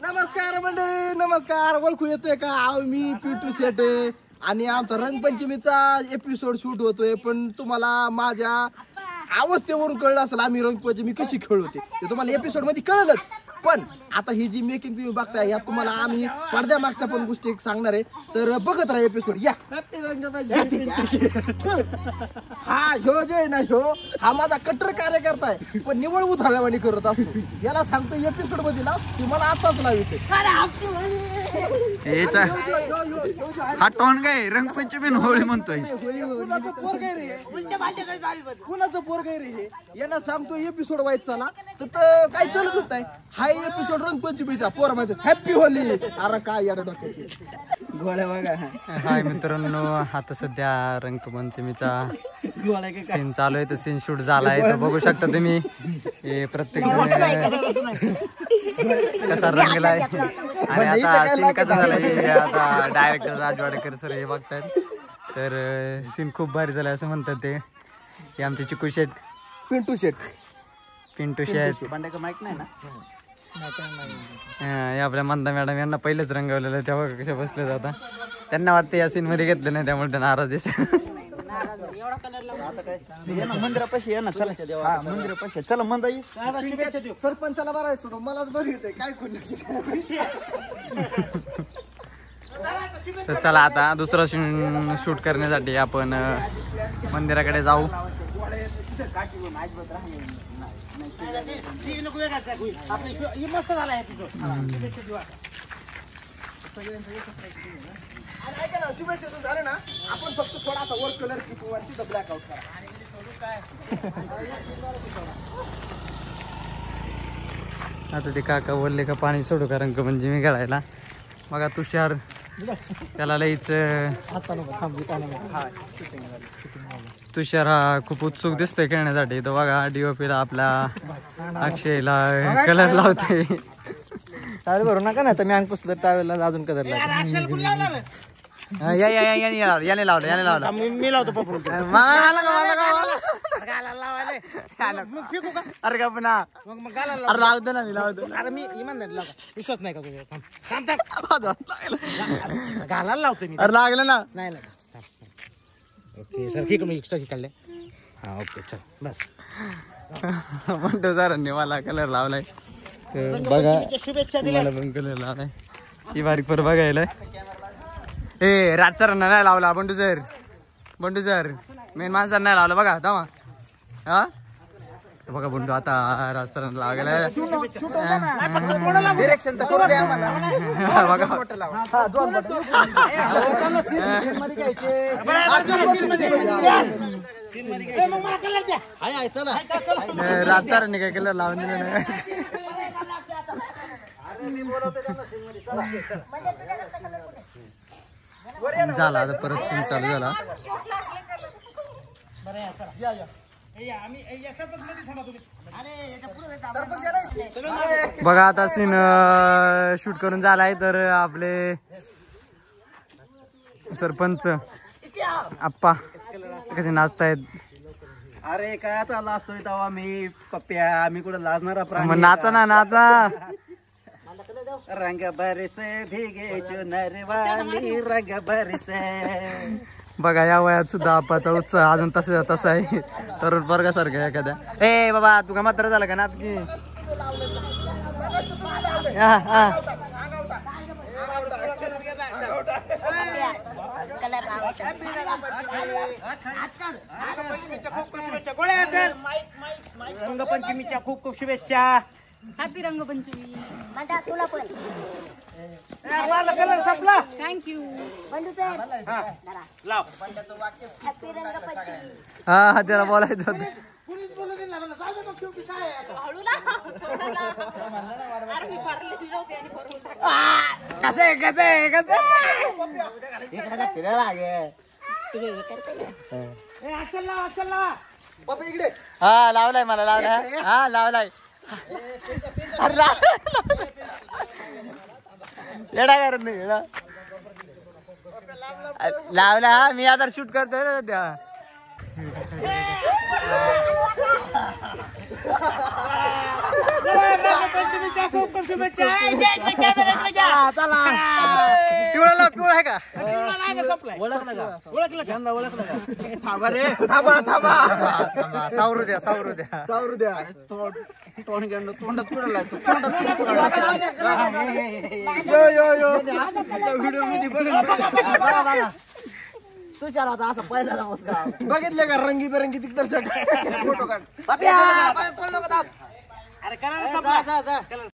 नमस्कार मंडळी, नमस्कार. ओळखू येतोय का? मी पिंटू शेट आणि आमचा रंगपंचमीचा एपिसोड शूट होतोय. पण तुम्हाला माझ्या अवस्थेवरून कळलं असेल आम्ही रंगपंचमी कशी खेळवते ते तुम्हाला एपिसोड मध्ये कळलंच. पण आता ही जी मेकिंग तुम्ही बघताय यात तुम्हाला आम्ही पडद्या मागच्या पण गोष्टी सांगणार आहे. तर बघत राहा एपिसोड. या हा ह्यो जे आहे ना, ह्यो हा माझा कट्टर कार्यकर्ता आहे, पण निवळ उथाळ्यावानी करत असतो. याला सांगतो एपिसोड मध्ये लाव, तुम्हाला आताच लावते. हा टोन काय रंगपंचमी होळी म्हणतोय. कुणाचं पोरग आहे रे, कुणाचं पोरग आहे रे हे? यांना सांगतो एपिसोड व्हायचा ना तर काही चालतच नाही. हाय एपिसोड रंगपंचमीचा पोर मध्ये हॅपी होली. अरे काय याला डोक्यात गोळ्या बघा. हाय मित्रांनो, आता सध्या रंगपंचमीचा सीन चालू आहे. तर सीन शूट झालाय, तर बघू शकता तुम्ही. हे प्रत्येक कसा रंगलाय आणि आता सीन कसा झालाय. आता डायरेक्टर राजवाडेकर सर हे बघतायत. तर सीन खूप भारी झालाय असं म्हणतात ते. हे आमचे चिकू शेट, पिंटू शेट माहित नाही ना. हे आपल्या मंदा मॅडम यांना पहिलेच रंगवलेलं, तेव्हा कशा बसले जाता. त्यांना वाटतं या सीन मध्ये घेतलं नाही, त्यामुळे ते नाराज आहे. मंदिरापाशी आहे ना, चला मंदिरापाशी चला. मंदाई सरपंचाला बरं सोडून मलाच बरी येते काय तर चला आता दुसरा सीन शूट करण्यासाठी आपण मंदिराकडे जाऊ. शुभेच्छा झालं ना, आपण फक्त थोडासा वर कलर किंवा तिथं ब्लॅक आउट करा. आता ते काका बोलले का पाणी सोडू का रंगपंचमी खेळायला. बघा तुषार, त्याला लईच तुषार हा खूप उत्सुक दिसतोय खेळण्यासाठी. तो बघा डीओपीला आपला अक्षयला कलर लावतोय. टावेल भरू नका ना, तर मी अंग पुसलं टावेलला अजून कलर लागला. याने लावलं मी लावतो पप्पू. अरे का पण लावतो ना, मी लावतो. अरे मी इमान विश्वास नाही का तुझ्या? घालायला लावतो मी. अरे लागलं ना. नाही ओके सर, ठीक आहे. मी एक्स्ट्रा काढले. हा ओके चल बस. म्हणतो सरांनी मला कलर लावलाय. बघा मला पण कलर लावलाय. ही बारीक पर बघायला. ए राज सरांना नाही लावला. बंडू सर मेन माणसांना नाही लावलं. बघा तेव्हा हा बघा बंडू आता राज सरांना लावायला. राज सरांनी काय कलर लावून दिलं नाही. झाला आता परत सीन चालू झाला. बघा आता सीन शूट करून झालाय. तर आपले सरपंच आप्पा कसे नाचतायत. अरे काय आता लाजतोय तेव्हा मी पप्प्या. आम्ही कुठे लाजणारा प्राणी. नाचा ना नाचा. रंग बरसे भीगे चुनरवाली रंग बरसे. बघा या वयात सुद्धा आपाचा उत्साह अजून तसा आहे. तरुण वर्गासारखं एखाद्या. ए बाबा तू का मात्र झाला का नाच की. रंगपंचमीच्या खूप खूप शुभेच्छा. हॅपी रंगपंचमी. तुला पण कलर संपला. थँक्यू. बंडू सर लाव. हॅपी रंगपंचमी. हा त्याला बोलायचं होतं. हा लावलाय मला लावलाय. हा लावलाय. येडा करत नाही लावला. हा मी आता शूट करतोय ना त्या. पिवळा आहे का थांबा रे थांबा थांबा सावरू द्या सावरू द्या यो यो यो बघितले का रंगीबेरंगी दिग्दर्शक फोटो काढ